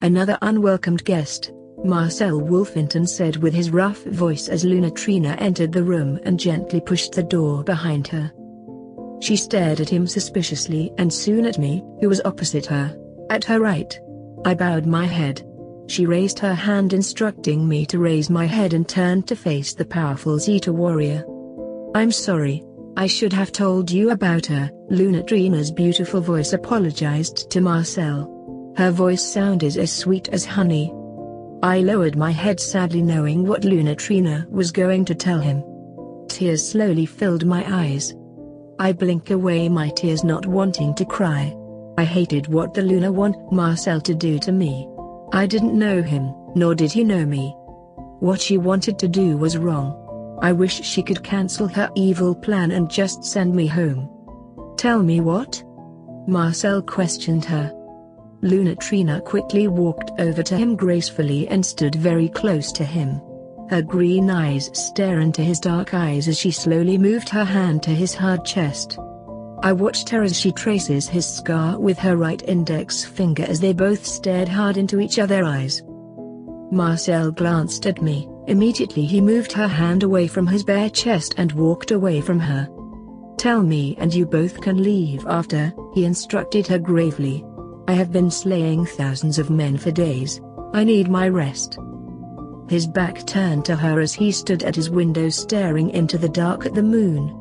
Another unwelcomed guest, Marcel Wolfington said with his rough voice as Lunatrina entered the room and gently pushed the door behind her. She stared at him suspiciously and soon at me, who was opposite her, at her right. I bowed my head. She raised her hand instructing me to raise my head and turned to face the powerful Zeta warrior. "I'm sorry. I should have told you about her," Lunatrina's beautiful voice apologized to Marcel. Her voice sounded as sweet as honey. I lowered my head sadly knowing what Lunatrina was going to tell him. Tears slowly filled my eyes. I blinked away my tears not wanting to cry. I hated what the Luna want Marcel to do to me. I didn't know him, nor did he know me. What she wanted to do was wrong. I wish she could cancel her evil plan and just send me home. "Tell me what?" Marcel questioned her. Lunatrina quickly walked over to him gracefully and stood very close to him. Her green eyes stare into his dark eyes as she slowly moved her hand to his hard chest. I watched her as she traces his scar with her right index finger as they both stared hard into each other's eyes. Marcel glanced at me. Immediately he moved her hand away from his bare chest and walked away from her. "Tell me and you both can leave after," he instructed her gravely. "I have been slaying thousands of men for days. I need my rest." His back turned to her as he stood at his window staring into the dark at the moon.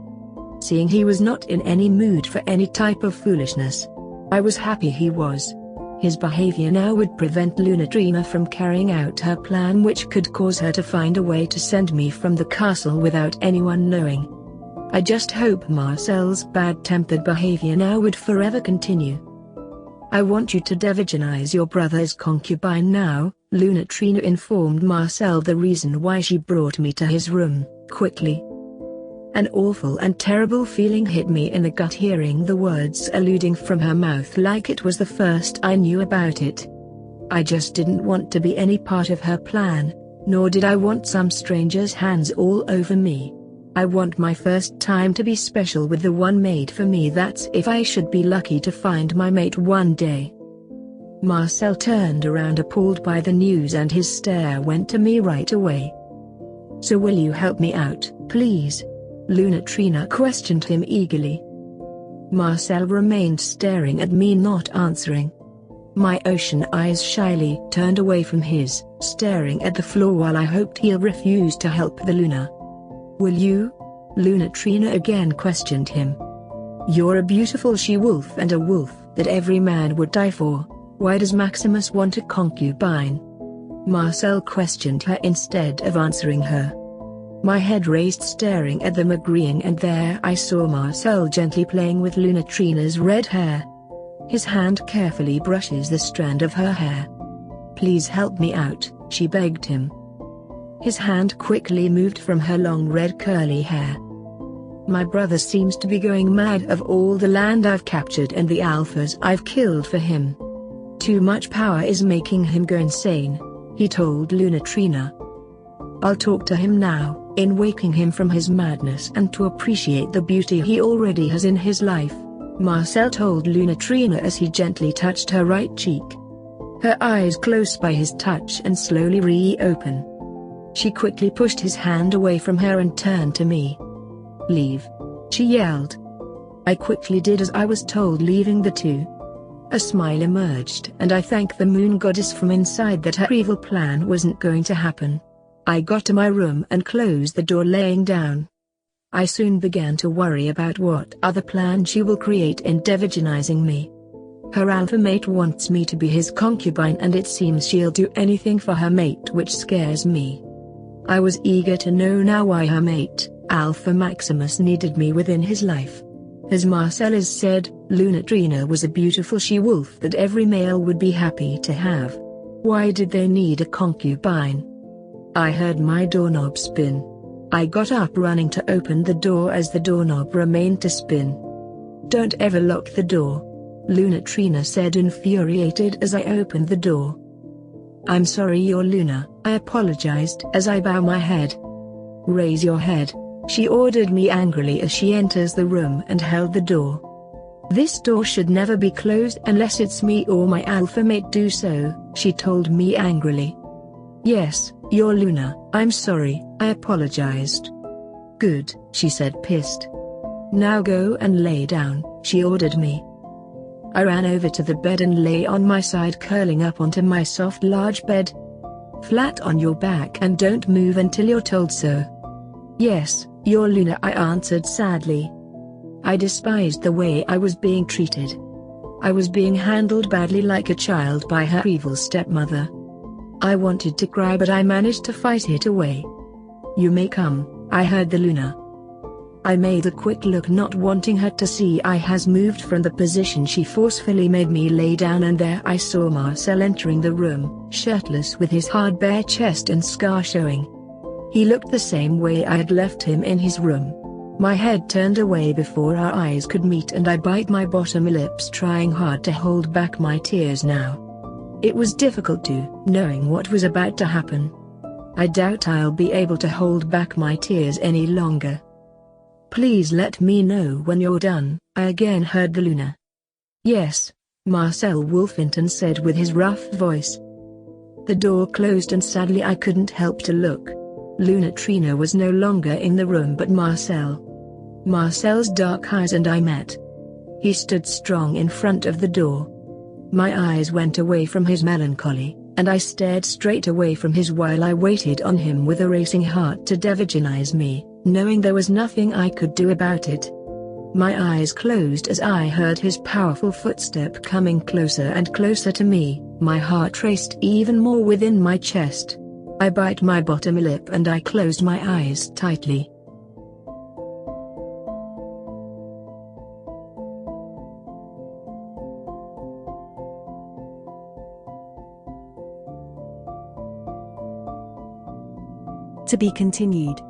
Seeing he was not in any mood for any type of foolishness, I was happy he was. His behavior now would prevent Lunatrina from carrying out her plan, which could cause her to find a way to send me from the castle without anyone knowing. I just hope Marcel's bad-tempered behavior now would forever continue. "I want you to devigenize your brother's concubine now," Lunatrina informed Marcel the reason why she brought me to his room, quickly. An awful and terrible feeling hit me in the gut hearing the words eluding from her mouth like it was the first I knew about it. I just didn't want to be any part of her plan, nor did I want some stranger's hands all over me. I want my first time to be special with the one made for me. That's if I should be lucky to find my mate one day. Marcel turned around appalled by the news and his stare went to me right away. "So will you help me out, please?" Lunatrina questioned him eagerly. Marcel remained staring at me, not answering. My ocean eyes shyly turned away from his, staring at the floor while I hoped he'll refuse to help the Luna. "Will you?" Lunatrina again questioned him. "You're a beautiful she-wolf and a wolf that every man would die for. Why does Maximus want a concubine?" Marcel questioned her instead of answering her. My head raised staring at them agreeing, and there I saw Marcel gently playing with Lunatrina's red hair. His hand carefully brushes the strand of her hair. "Please help me out," she begged him. His hand quickly moved from her long red curly hair. "My brother seems to be going mad of all the land I've captured and the alphas I've killed for him. Too much power is making him go insane," he told Lunatrina. "I'll talk to him now, in waking him from his madness and to appreciate the beauty he already has in his life," Marcel told Lunatrina as he gently touched her right cheek. Her eyes closed by his touch and slowly reopened. She quickly pushed his hand away from her and turned to me. "Leave!" she yelled. I quickly did as I was told, leaving the two. A smile emerged and I thanked the moon goddess from inside that her evil plan wasn't going to happen. I got to my room and closed the door, laying down. I soon began to worry about what other plan she will create in devigenizing me. Her alpha mate wants me to be his concubine and it seems she'll do anything for her mate, which scares me. I was eager to know now why her mate, Alpha Maximus, needed me within his life. As Marcel has said, Lunatrina was a beautiful she-wolf that every male would be happy to have. Why did they need a concubine? I heard my doorknob spin. I got up running to open the door as the doorknob remained to spin. "Don't ever lock the door," Lunatrina said, infuriated as I opened the door. "I'm sorry, your Luna," I apologized as I bow my head. "Raise your head," she ordered me angrily as she enters the room and held the door. "This door should never be closed unless it's me or my alpha mate do so," she told me angrily. "Yes, you're Luna. I'm sorry," I apologized. "Good," she said, pissed. "Now go and lay down," she ordered me. I ran over to the bed and lay on my side, curling up onto my soft large bed. "Flat on your back and don't move until you're told so." "Yes, you're Luna," I answered sadly. I despised the way I was being treated. I was being handled badly like a child by her evil stepmother. I wanted to cry, but I managed to fight it away. "You may come," I heard the Luna. I made a quick look, not wanting her to see I has moved from the position she forcefully made me lay down, and there I saw Marcel entering the room, shirtless with his hard bare chest and scar showing. He looked the same way I had left him in his room. My head turned away before our eyes could meet, and I bit my bottom lips, trying hard to hold back my tears now. It was difficult to, knowing what was about to happen. I doubt I'll be able to hold back my tears any longer. "Please let me know when you're done," I again heard the Luna. "Yes," Marcel Wolfington said with his rough voice. The door closed and sadly I couldn't help to look. Luna Trina was no longer in the room, but Marcel. Marcel's dark eyes and I met. He stood strong in front of the door. My eyes went away from his melancholy, and I stared straight away from his while I waited on him with a racing heart to devaginize me, knowing there was nothing I could do about it. My eyes closed as I heard his powerful footstep coming closer and closer to me. My heart raced even more within my chest. I bit my bottom lip and I closed my eyes tightly. To be continued.